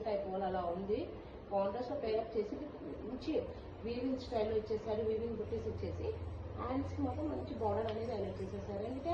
Type వాళ్ళు అలా ఉంది. కాంట్రాస్ట్ లో పేరప్ చేసి మంచి వీవింగ్ స్టైల్లో ఇచ్చేసారు. వీవింగ్ బుట్టీస్ ఇచ్చేసి హ్యాండ్స్ కి మాత్రం మంచి బార్డర్ అనేది హైలైట్ చేసేసారు. అంటే